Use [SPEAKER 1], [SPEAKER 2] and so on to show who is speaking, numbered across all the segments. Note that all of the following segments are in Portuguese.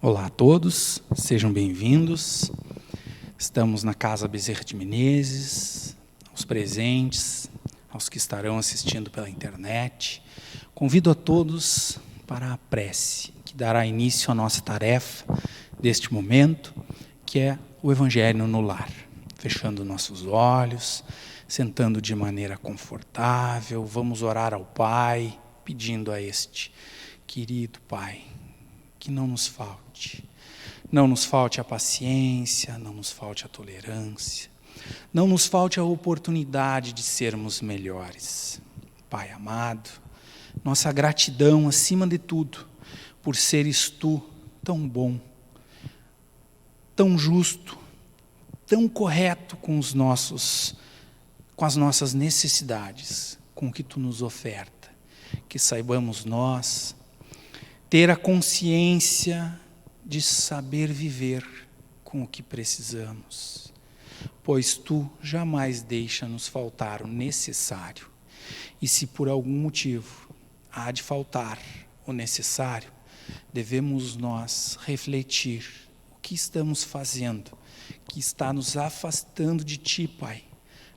[SPEAKER 1] Olá a todos, sejam bem-vindos. Estamos na Casa Bezerra de Menezes, aos presentes, aos que estarão assistindo pela internet. Convido a todos para a prece, que dará início à nossa tarefa deste momento, que é o Evangelho no lar. Fechando nossos olhos, sentando de maneira confortável, vamos orar ao Pai, pedindo a este querido Pai, que não nos falte. Não nos falte a paciência, não nos falte a tolerância, não nos falte a oportunidade de sermos melhores. Pai amado, nossa gratidão acima de tudo, por seres Tu tão bom, tão justo, tão correto com as nossas necessidades, com o que Tu nos oferta. Que saibamos nós ter a consciência de saber viver com o que precisamos, pois Tu jamais deixa nos faltar o necessário. E se por algum motivo há de faltar o necessário, devemos nós refletir o que estamos fazendo, que está nos afastando de Ti, Pai,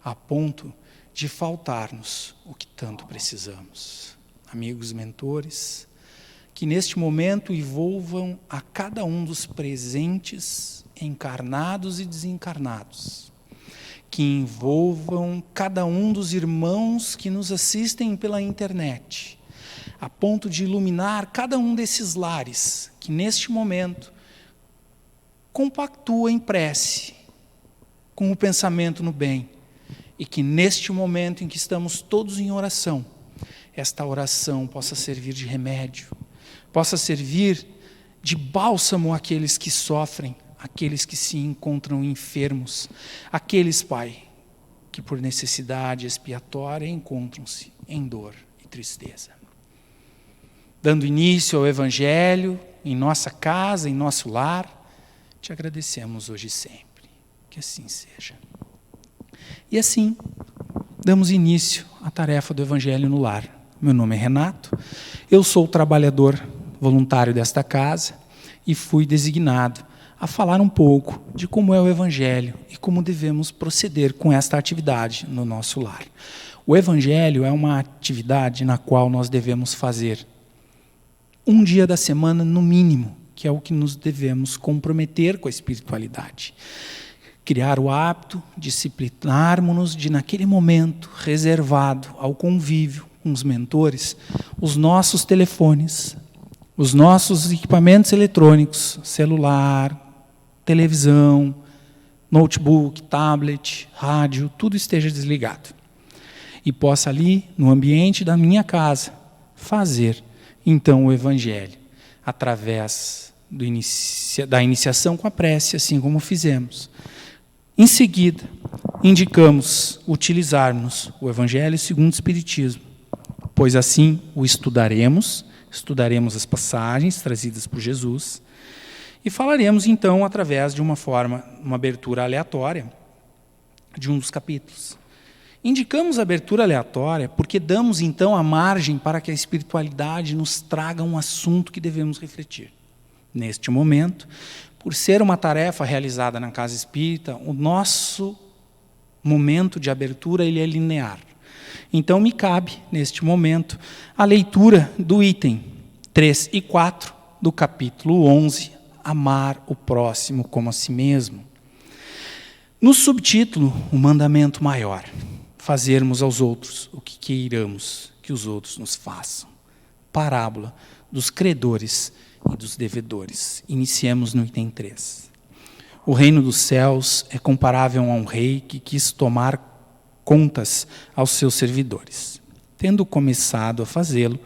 [SPEAKER 1] a ponto de faltar-nos o que tanto precisamos. Amigos mentores, que neste momento envolvam a cada um dos presentes, encarnados e desencarnados, que envolvam cada um dos irmãos que nos assistem pela internet, a ponto de iluminar cada um desses lares, que neste momento compactua em prece, com o pensamento no bem, e que neste momento em que estamos todos em oração, esta oração possa servir de remédio, possa servir de bálsamo àqueles que sofrem, àqueles que se encontram enfermos, aqueles, Pai, que por necessidade expiatória encontram-se em dor e tristeza. Dando início ao Evangelho, em nossa casa, em nosso lar, Te agradecemos hoje e sempre. Que assim seja. E assim, damos início à tarefa do Evangelho no lar. Meu nome é Renato, eu sou trabalhador voluntário desta casa e fui designado a falar um pouco de como é o Evangelho e como devemos proceder com esta atividade no nosso lar. O Evangelho é uma atividade na qual nós devemos fazer um dia da semana, no mínimo, que é o que nos devemos comprometer com a espiritualidade. Criar o hábito, disciplinarmos-nos de, naquele momento reservado ao convívio com os mentores, os nossos telefones, os nossos equipamentos eletrônicos, celular, televisão, notebook, tablet, rádio, tudo esteja desligado. E possa ali, no ambiente da minha casa, fazer, então, o Evangelho, através da iniciação com a prece, assim como fizemos. Em seguida, indicamos utilizarmos o Evangelho segundo o Espiritismo, pois assim o estudaremos as passagens trazidas por Jesus e falaremos então através de uma abertura aleatória de um dos capítulos. Indicamos a abertura aleatória porque damos então a margem para que a espiritualidade nos traga um assunto que devemos refletir. Neste momento, por ser uma tarefa realizada na Casa Espírita, o nosso momento de abertura ele é linear. Então, me cabe, neste momento, a leitura do item 3 e 4 do capítulo 11, Amar o próximo como a si mesmo. No subtítulo, o mandamento maior, fazermos aos outros o que queiramos que os outros nos façam. Parábola dos credores e dos devedores. Iniciemos no item 3. O reino dos céus é comparável a um rei que quis tomar contas aos seus servidores. Tendo começado a fazê-lo,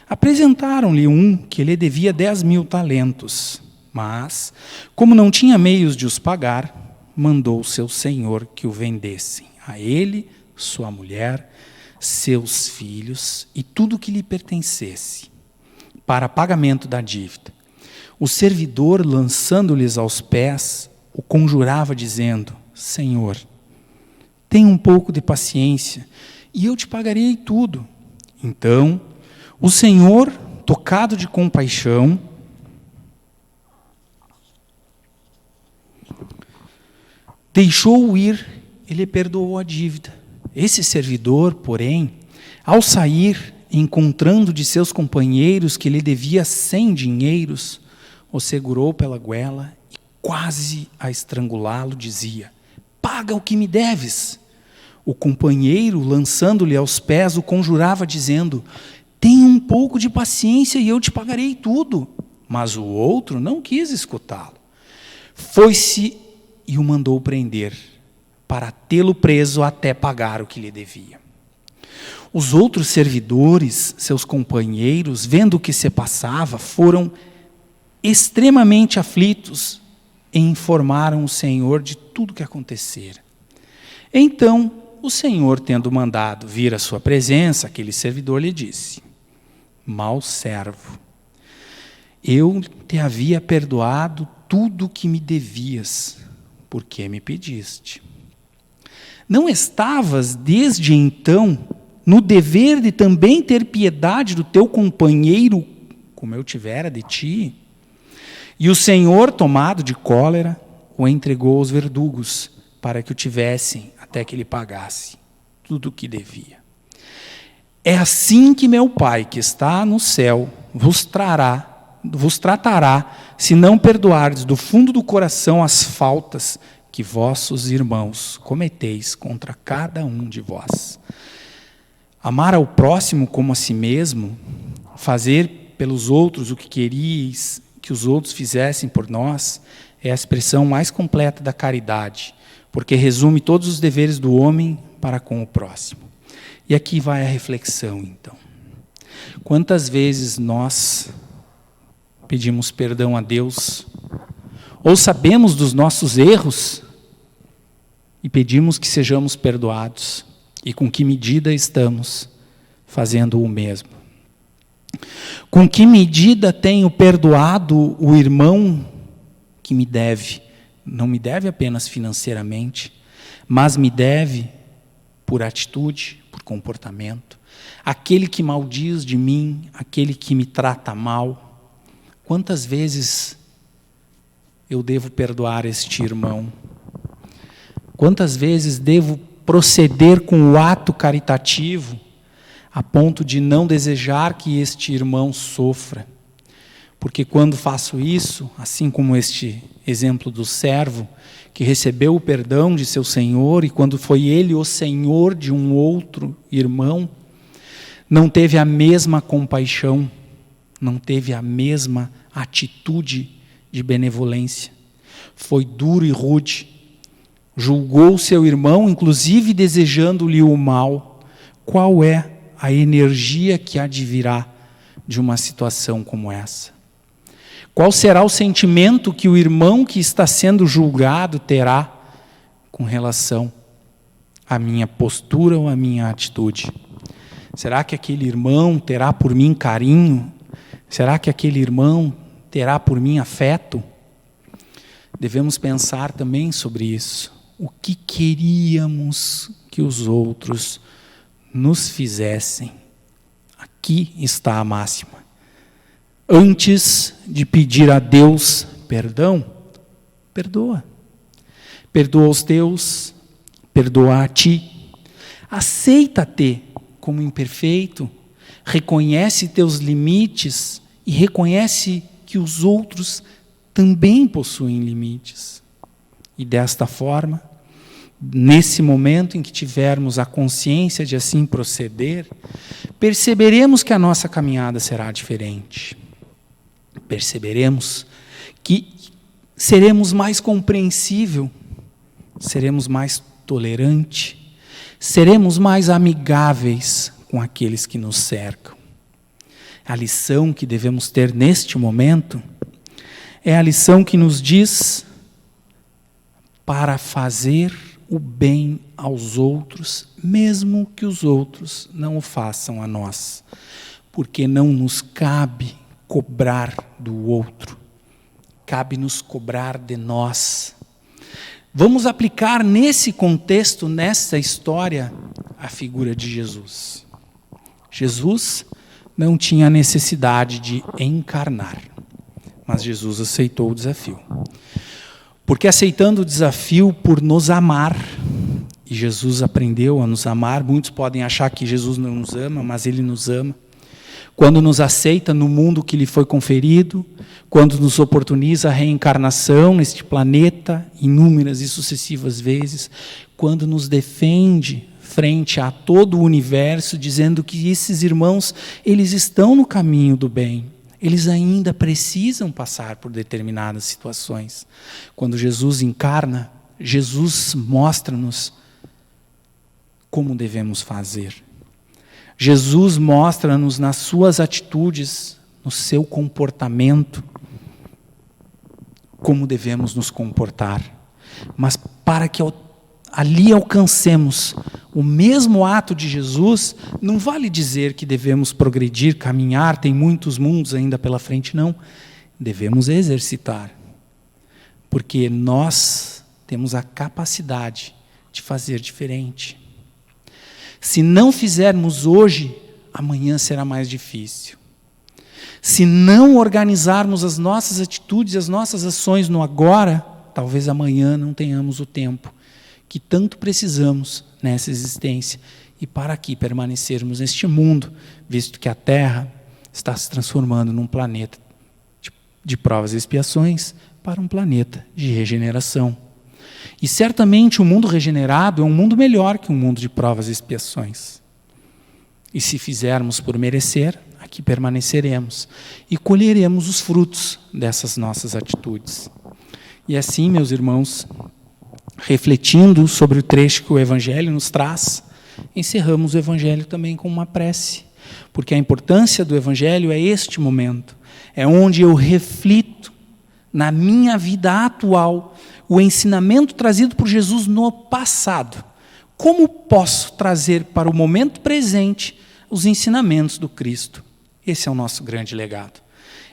[SPEAKER 1] apresentaram-lhe um que lhe devia 10.000 talentos. Mas, como não tinha meios de os pagar, mandou seu senhor que o vendessem, a ele, sua mulher, seus filhos e tudo o que lhe pertencesse, para pagamento da dívida. O servidor, lançando-lhes aos pés, o conjurava, dizendo: Senhor, tenha um pouco de paciência, e eu te pagarei tudo. Então, o Senhor, tocado de compaixão, Deixou-o ir, ele perdoou a dívida. Esse servidor, porém, ao sair, encontrando de seus companheiros que lhe devia 100 dinheiros, o segurou pela goela e, quase a estrangulá-lo, dizia: paga o que me deves. O companheiro, lançando-lhe aos pés, o conjurava, dizendo: tenha um pouco de paciência e eu te pagarei tudo. Mas o outro não quis escutá-lo. Foi-se e o mandou prender, para tê-lo preso até pagar o que lhe devia. Os outros servidores, seus companheiros, vendo o que se passava, foram extremamente aflitos e informaram o Senhor de tudo o que acontecera. Então, o Senhor, tendo mandado vir à sua presença, aquele servidor lhe disse: mau servo, eu te havia perdoado tudo o que me devias, porque me pediste. Não estavas, desde então, no dever de também ter piedade do teu companheiro, como eu tivera de ti? E o Senhor, tomado de cólera, o entregou aos verdugos, para que o tivessem até que ele pagasse tudo o que devia. É assim que meu Pai, que está no céu, vos tratará, se não perdoardes do fundo do coração as faltas que vossos irmãos cometeis contra cada um de vós. Amar ao próximo como a si mesmo, fazer pelos outros o que queríeis que os outros fizessem por nós, é a expressão mais completa da caridade, porque resume todos os deveres do homem para com o próximo. E aqui vai a reflexão, então. Quantas vezes nós pedimos perdão a Deus, ou sabemos dos nossos erros, e pedimos que sejamos perdoados, e com que medida estamos fazendo o mesmo? Com que medida tenho perdoado o irmão que me deve? Não me deve apenas financeiramente, mas me deve por atitude, por comportamento. Aquele que maldiz de mim, aquele que me trata mal. Quantas vezes eu devo perdoar este irmão? Quantas vezes devo proceder com o ato caritativo a ponto de não desejar que este irmão sofra? Porque quando faço isso, assim como este exemplo do servo, que recebeu o perdão de seu senhor, e quando foi ele o senhor de um outro irmão, não teve a mesma compaixão, não teve a mesma atitude de benevolência. Foi duro e rude, julgou seu irmão, inclusive desejando-lhe o mal. Qual é a energia que advirá de uma situação como essa? Qual será o sentimento que o irmão que está sendo julgado terá com relação à minha postura ou à minha atitude? Será que aquele irmão terá por mim carinho? Será que aquele irmão terá por mim afeto? Devemos pensar também sobre isso. O que queríamos que os outros nos fizessem? Aqui está a máxima. Antes de pedir a Deus perdão, perdoa. Perdoa os teus, perdoa a ti. Aceita-te como imperfeito, reconhece teus limites e reconhece que os outros também possuem limites. E desta forma, nesse momento em que tivermos a consciência de assim proceder, perceberemos que a nossa caminhada será diferente. Perceberemos que seremos mais compreensível, seremos mais tolerante, seremos mais amigáveis com aqueles que nos cercam. A lição que devemos ter neste momento é a lição que nos diz para fazer o bem aos outros, mesmo que os outros não o façam a nós, porque não nos cabe cobrar do outro, cabe-nos cobrar de nós. Vamos aplicar nesse contexto, nessa história, a figura de Jesus. Jesus não tinha necessidade de encarnar, mas Jesus aceitou o desafio. Porque aceitando o desafio por nos amar, e Jesus aprendeu a nos amar, muitos podem achar que Jesus não nos ama, mas Ele nos ama. Quando nos aceita no mundo que lhe foi conferido, quando nos oportuniza a reencarnação neste planeta, inúmeras e sucessivas vezes, quando nos defende frente a todo o universo, dizendo que esses irmãos, eles estão no caminho do bem, eles ainda precisam passar por determinadas situações. Quando Jesus encarna, Jesus mostra-nos como devemos fazer. Jesus mostra-nos nas suas atitudes, no seu comportamento, como devemos nos comportar. Mas para que ali alcancemos o mesmo ato de Jesus, não vale dizer que devemos progredir, caminhar, tem muitos mundos ainda pela frente, não. Devemos exercitar. Porque nós temos a capacidade de fazer diferente. Se não fizermos hoje, amanhã será mais difícil. Se não organizarmos as nossas atitudes, as nossas ações no agora, talvez amanhã não tenhamos o tempo que tanto precisamos nessa existência e para aqui permanecermos neste mundo, visto que a Terra está se transformando num planeta de provas e expiações para um planeta de regeneração. E certamente o mundo regenerado é um mundo melhor que um mundo de provas e expiações. E se fizermos por merecer, aqui permaneceremos e colheremos os frutos dessas nossas atitudes. E assim, meus irmãos, refletindo sobre o trecho que o Evangelho nos traz, encerramos o Evangelho também com uma prece, porque a importância do Evangelho é este momento, é onde eu reflito na minha vida atual o ensinamento trazido por Jesus no passado. Como posso trazer para o momento presente os ensinamentos do Cristo? Esse é o nosso grande legado.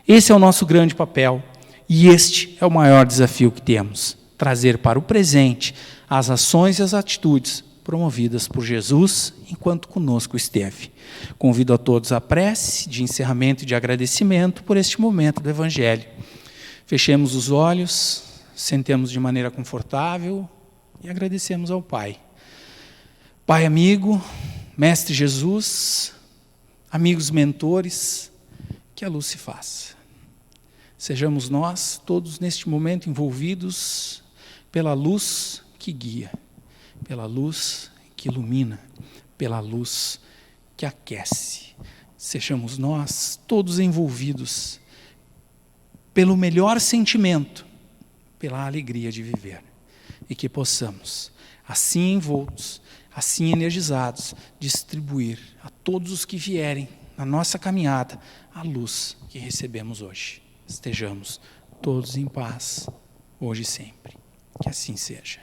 [SPEAKER 1] Esse é o nosso grande papel. E este é o maior desafio que temos. Trazer para o presente as ações e as atitudes promovidas por Jesus enquanto conosco esteve. Convido a todos à prece de encerramento e de agradecimento por este momento do Evangelho. Fechemos os olhos, sentemos de maneira confortável e agradecemos ao Pai. Pai amigo, Mestre Jesus, amigos mentores, que a luz se faça. Sejamos nós, todos neste momento envolvidos pela luz que guia, pela luz que ilumina, pela luz que aquece. Sejamos nós, todos envolvidos pelo melhor sentimento, pela alegria de viver. E que possamos, assim envoltos, assim energizados, distribuir a todos os que vierem na nossa caminhada a luz que recebemos hoje. Estejamos todos em paz, hoje e sempre. Que assim seja.